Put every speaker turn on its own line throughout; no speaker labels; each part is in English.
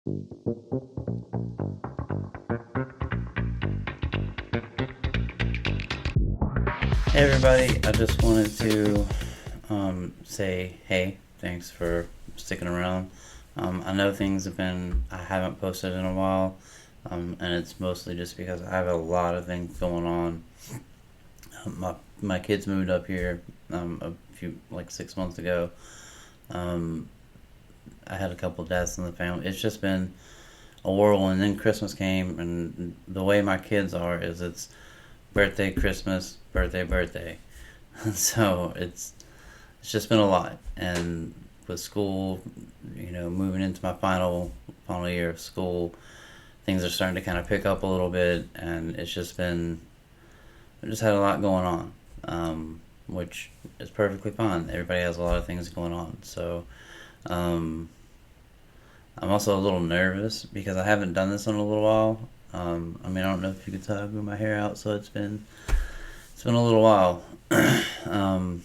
Hey everybody, I just wanted to say hey, thanks for sticking around. I know I haven't posted in a while, and it's mostly just because I have a lot of things going on. My kids moved up here like 6 months ago. Um, I had a couple deaths in the family. It's just been a whirlwind. Then Christmas came, and the way my kids are is it's birthday, Christmas, birthday, birthday. So it's just been a lot. And with school, moving into my final year of school, things are starting to kind of pick up a little bit, and I just had a lot going on, which is perfectly fine. Everybody has a lot of things going on. So um, I'm also a little nervous because I haven't done this in a little while. I don't know if you could tell I grew my hair out, so it's been a little while. um,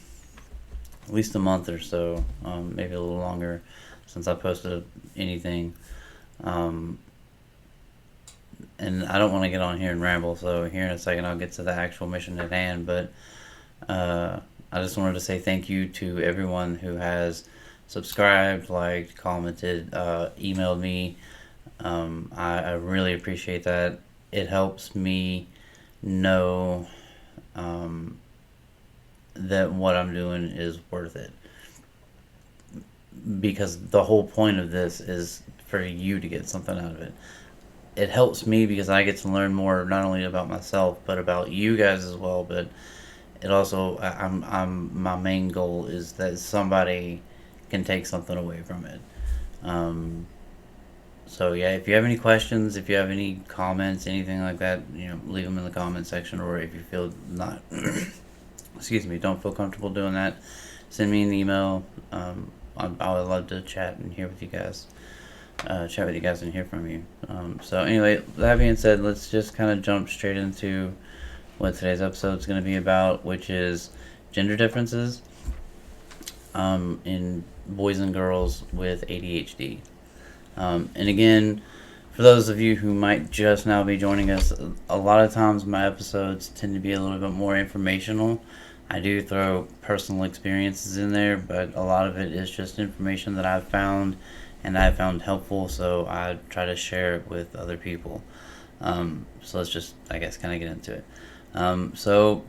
at least a month or so, maybe a little longer since I posted anything. Um, and I don't want to get on here and ramble, so here in a second I'll get to the actual mission at hand. But I just wanted to say thank you to everyone who has subscribed, liked, commented, emailed me. I really appreciate that. It helps me know um, that what I'm doing is worth it. Because the whole point of this is for you to get something out of it. It helps me because I get to learn more not only about myself but about you guys as well. But it also, my main goal is that somebody can take something away from it. Um, so yeah, if you have any questions, if you have any comments, anything like that, leave them in the comment section. Or if you feel not, excuse me, don't feel comfortable doing that, send me an email. I would love to chat and hear with you guys. Chat with you guys and hear from you. So anyway, that being said, let's just kind of jump straight into what today's episode is going to be about, which is gender differences in boys and girls with ADHD. And again, for those of you who might just now be joining us, a lot of times my episodes tend to be a little bit more informational. I do throw personal experiences in there, but a lot of it is just information that I've found and I've found helpful, so I try to share it with other people. So let's just, I guess, kind of get into it. So,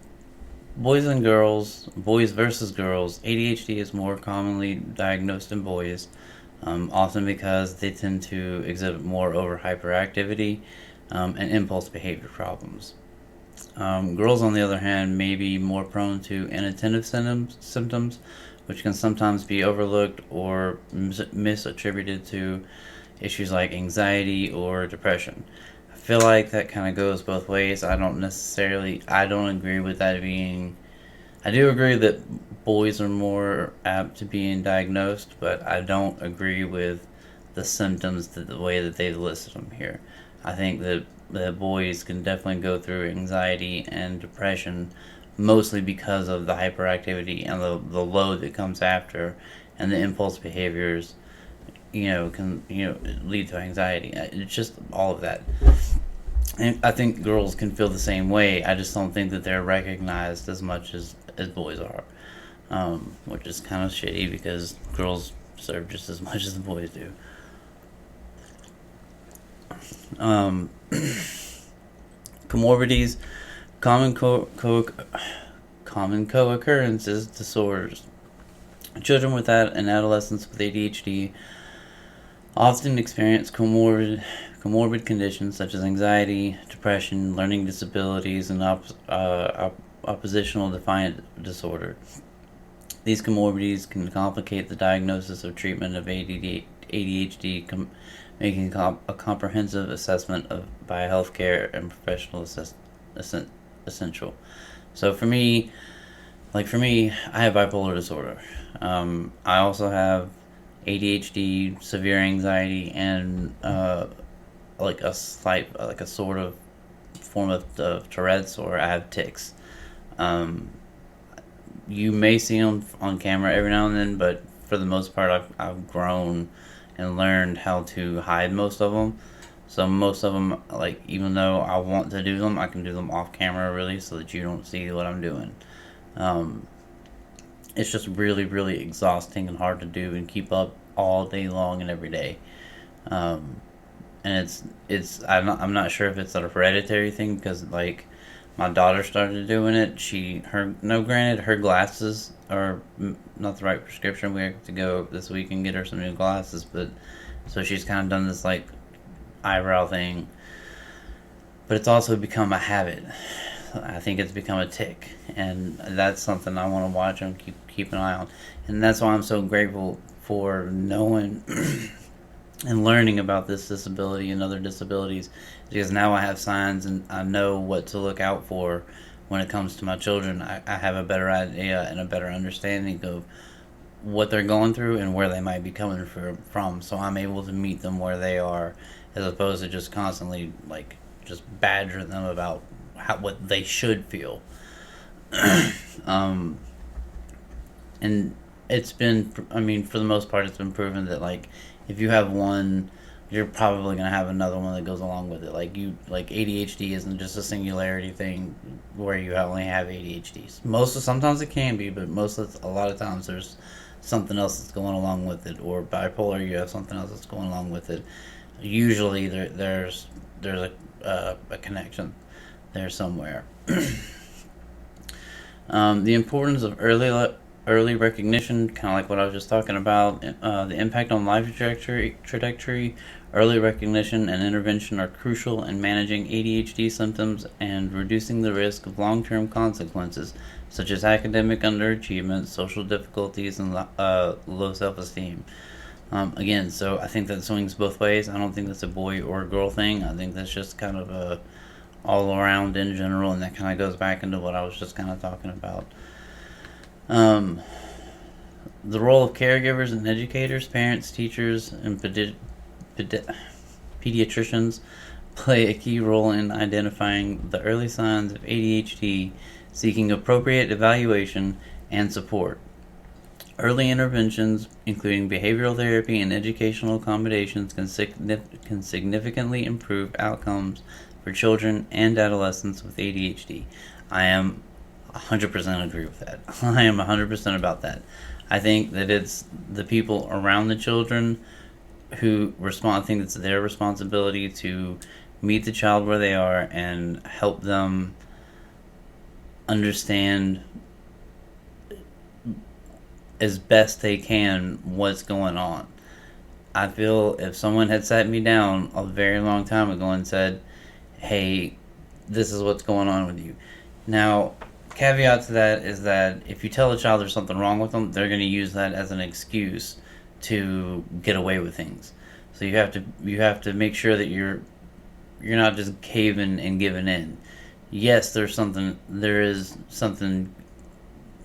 boys and girls, boys versus girls, ADHD is more commonly diagnosed in boys, often because they tend to exhibit more over hyperactivity and impulse behavior problems. Girls, on the other hand, may be more prone to inattentive symptoms, which can sometimes be overlooked or misattributed to issues like anxiety or depression. I feel like that kind of goes both ways. I don't agree with that being. I do agree that boys are more apt to being diagnosed, but I don't agree with the symptoms the way that they've listed them here. I think that boys can definitely go through anxiety and depression mostly because of the hyperactivity and the load that comes after, and the impulse behaviors can lead to anxiety. It's just all of that. And I think girls can feel the same way. I just don't think that they're recognized as much as boys are, which is kind of shitty because girls serve just as much as the boys do. um, Comorbidities, common common co-occurrences, disorders. Children with that and adolescents with ADHD often experience comorbid conditions such as anxiety, depression, learning disabilities, and oppositional defiant disorder. These comorbidities can complicate the diagnosis of treatment of ADHD, making a comprehensive assessment by healthcare and professional essential. So for me, I have bipolar disorder. I also have ADHD, severe anxiety, and like a sort of form of Tourette's, or I have tics. Um, you may see them on camera every now and then, but for the most part, I've grown and learned how to hide most of them. So most of them, like, even though I want to do them, I can do them off camera, really, so that you don't see what I'm doing. Um, it's just really, really exhausting and hard to do and keep up all day long and every day. Um, and I'm not sure if it's a hereditary thing, because, like, my daughter started doing it. Granted, her glasses are not the right prescription. We have to go this week and get her some new glasses, but so she's kind of done this, like, eyebrow thing, but it's also become a habit. I think it's become a tick, and that's something I want to watch and keep an eye on. And that's why I'm so grateful for knowing and learning about this disability and other disabilities, because now I have signs and I know what to look out for when it comes to my children. I have a better idea and a better understanding of what they're going through and where they might be coming from, so I'm able to meet them where they are, as opposed to just constantly, like, just badgering them about what they should feel. um, and it's been, I mean, for the most part, it's been proven that, like, if you have one, you're probably gonna have another one that goes along with it. Like ADHD isn't just a singularity thing where you only have ADHD. Sometimes it can be, but a lot of times there's something else that's going along with it. Or bipolar, you have something else that's going along with it. Usually there's a connection there somewhere. The importance of early recognition, kind of like what I was just talking about. The impact on life trajectory, early recognition and intervention are crucial in managing ADHD symptoms and reducing the risk of long-term consequences, such as academic underachievement, social difficulties, and low self-esteem. Again, so I think that swings both ways. I don't think that's a boy or a girl thing. I think that's just kind of a all around in general, and that kind of goes back into what I was just kind of talking about. The role of caregivers and educators, parents, teachers, and pediatricians play a key role in identifying the early signs of ADHD, seeking appropriate evaluation and support. Early interventions, including behavioral therapy and educational accommodations, can significantly improve outcomes for children and adolescents with ADHD. I am 100% agree with that. I am 100% about that. I think that it's the people around the children who I think it's their responsibility to meet the child where they are and help them understand as best they can what's going on. I feel if someone had sat me down a very long time ago and said, hey, this is what's going on with you. Now, caveat to that is that if you tell a child there's something wrong with them, they're going to use that as an excuse to get away with things. So you have to make sure that you're not just caving and giving in. Yes, there is something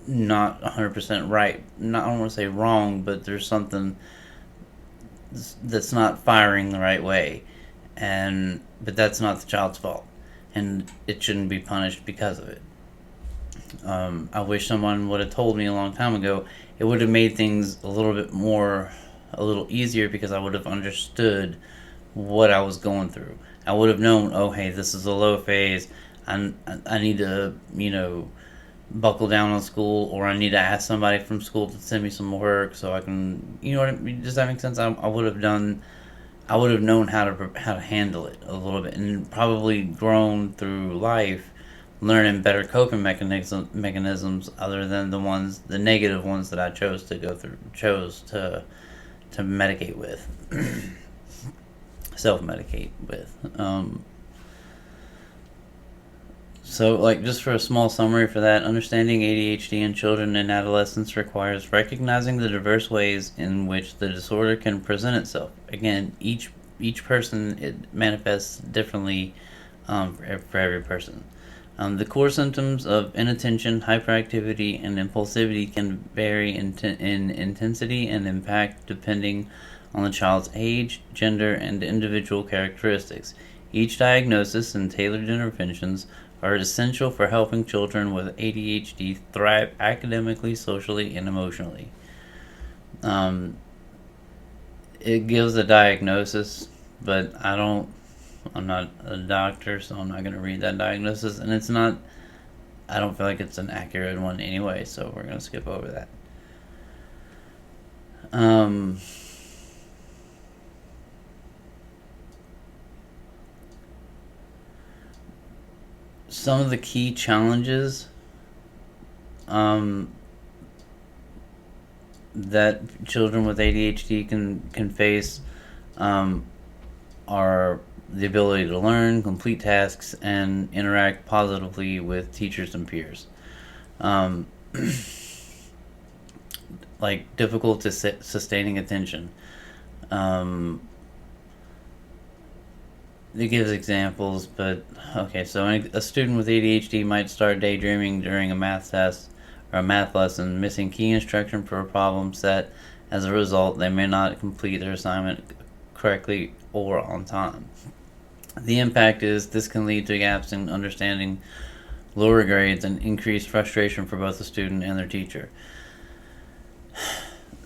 not 100% right. I don't want to say wrong, but there's something that's not firing the right way, but that's not the child's fault, and it shouldn't be punished because of it. I wish someone would have told me a long time ago. It would have made things a little easier, because I would have understood what I was going through. I would have known, oh, hey, this is a low phase. I need to, buckle down on school, or I need to ask somebody from school to send me some work so I can, what I mean? Does that make sense? I would have known how to handle it a little bit, and probably grown through life learning better coping mechanisms other than the negative ones that I chose to medicate with, self-medicate with. So, like, just for a small summary for that, understanding ADHD in children and adolescents requires recognizing the diverse ways in which the disorder can present itself. Again, each person, it manifests differently for every person. The core symptoms of inattention, hyperactivity, and impulsivity can vary in intensity and impact depending on the child's age, gender, and individual characteristics. Each diagnosis and tailored interventions are essential for helping children with ADHD thrive academically, socially, and emotionally. it gives a diagnosis, but I'm not a doctor, so I'm not going to read that diagnosis, and I don't feel like it's an accurate one anyway, so we're going to skip over that. Some of the key challenges that children with ADHD can face are the ability to learn, complete tasks, and interact positively with teachers and peers. Like difficult to sustaining attention. It gives examples, but okay, so a student with ADHD might start daydreaming during a math test or a math lesson, missing key instruction for a problem set. As a result, they may not complete their assignment correctly or on time. The impact is this can lead to gaps in understanding, lower grades, and increased frustration for both the student and their teacher.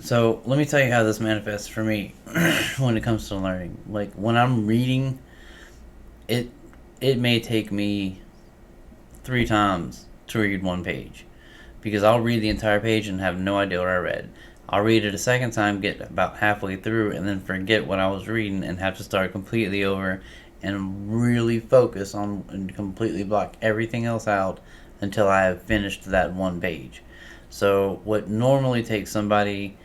So let me tell you how this manifests for me when it comes to learning. Like when I'm reading, it may take me 3 times to read one page, because I'll read the entire page and have no idea what I read. I'll read it a second time, get about halfway through, and then forget what I was reading and have to start completely over and really focus on and completely block everything else out until I have finished that one page. So what normally takes somebody,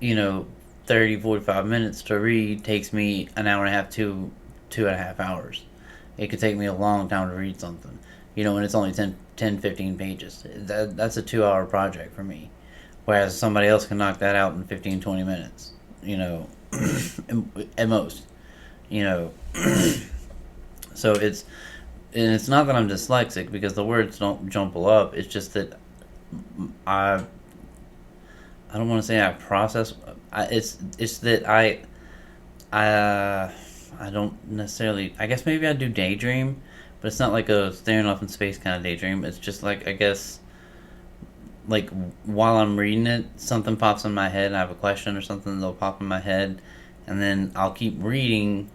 30, 45 minutes to read takes me an hour and a half to 2.5 hours. It could take me a long time to read something, and it's only 10 15 pages. That's a 2-hour project for me. Whereas somebody else can knock that out in 15, 20 minutes, at most, So it's not that I'm dyslexic, because the words don't jumble up. It's just that I don't want to say I process. It's that I don't necessarily. I guess maybe I do daydream, but it's not like a staring off in space kind of daydream. It's just like, I guess, like while I'm reading it, something pops in my head, and I have a question or something that'll pop in my head, and then I'll keep reading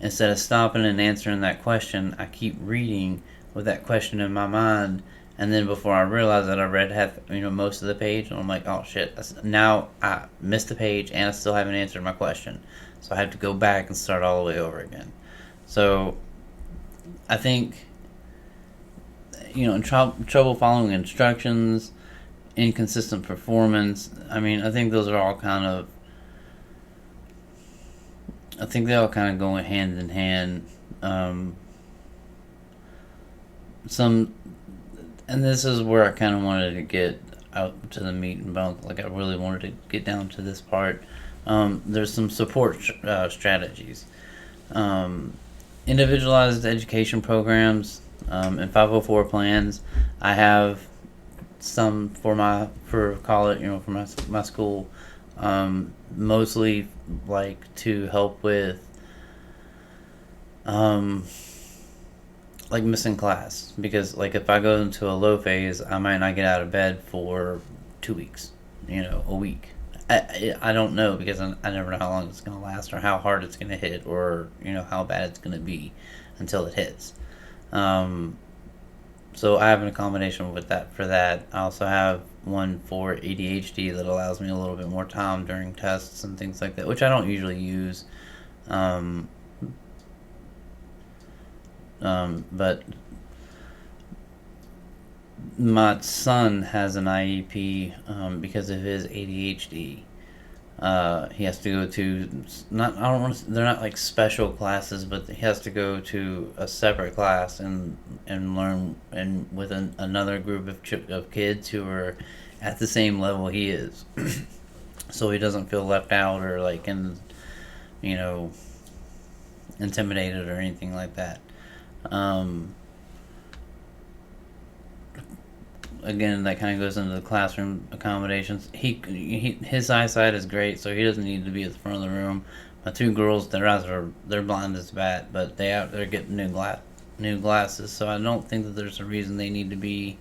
instead of stopping and answering that question. I keep reading with that question in my mind, and then before I realize that I read most of the page, and I'm like, oh shit! Now I missed the page, and I still haven't answered my question, so I have to go back and start all the way over again. So I think in trouble following instructions, inconsistent performance. I mean, I think those are all I think they all kind of go hand in hand. And this is where I kind of wanted to get out to the meat and bones. Like, I really wanted to get down to this part. There's some support strategies. Individualized education programs and 504 plans. I have some for college, for my school, mostly like to help with like missing class, because like if I go into a low phase, I might not get out of bed for 2 weeks, a week. I don't know, because I never know how long it's going to last, or how hard it's going to hit, or how bad it's going to be until it hits. So I have an accommodation with that for that. I also have one for ADHD that allows me a little bit more time during tests and things like that, which I don't usually use. But my son has an IEP because of his ADHD. He has to go to they're not like special classes, but he has to go to a separate class and learn with another group of kids who are at the same level he is, so he doesn't feel left out or like intimidated or anything like that. Again, that kind of goes into the classroom accommodations. His eyesight is great, so he doesn't need to be at the front of the room. My 2 girls, their eyes they're blind as a bat, but they're getting new glasses, so I don't think that there's a reason they need to be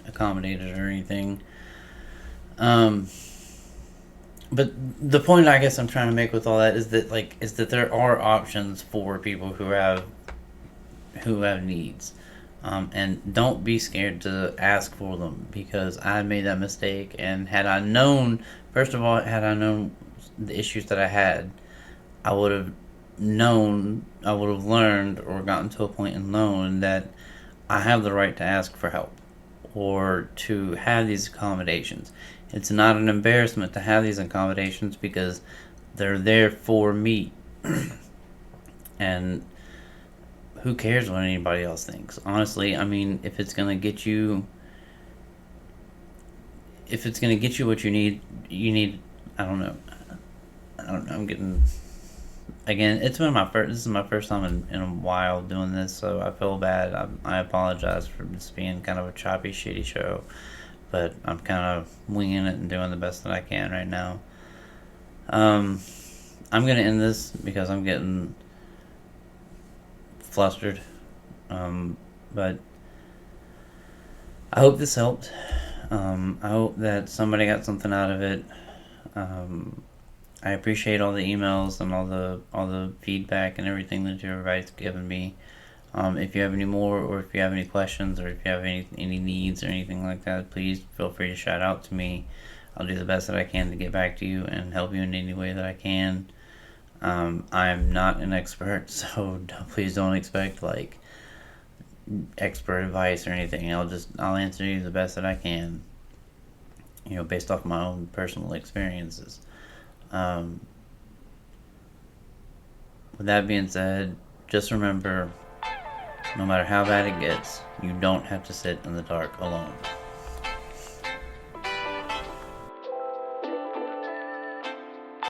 accommodated or anything. but the point I guess I'm trying to make with all that is that there are options for people who have needs. And don't be scared to ask for them, because I made that mistake. And had I known, first of all, had I known the issues that I had, I would have I would have learned or gotten to a point and known that I have the right to ask for help or to have these accommodations. It's not an embarrassment to have these accommodations because they're there for me. And who cares what anybody else thinks? Honestly, I mean, if it's gonna get you what you need. I don't know. I don't know. I'm getting again. It's been my first. This is my first time in a while doing this, so I feel bad. I apologize for this being kind of a choppy, shitty show, but I'm kind of winging it and doing the best that I can right now. Um, I'm gonna end this because I'm getting flustered. But I hope this helped. I hope that somebody got something out of it. I appreciate all the emails and all the feedback and everything that everybody's given me. If you have any more, or if you have any questions, or if you have any needs or anything like that, please feel free to shout out to me. I'll do the best that I can to get back to you and help you in any way that I can. I'm not an expert, so please don't expect like expert advice or anything. I'll answer you the best that I can, based off my own personal experiences. Um, with that being said, just remember, no matter how bad it gets, you don't have to sit in the dark alone.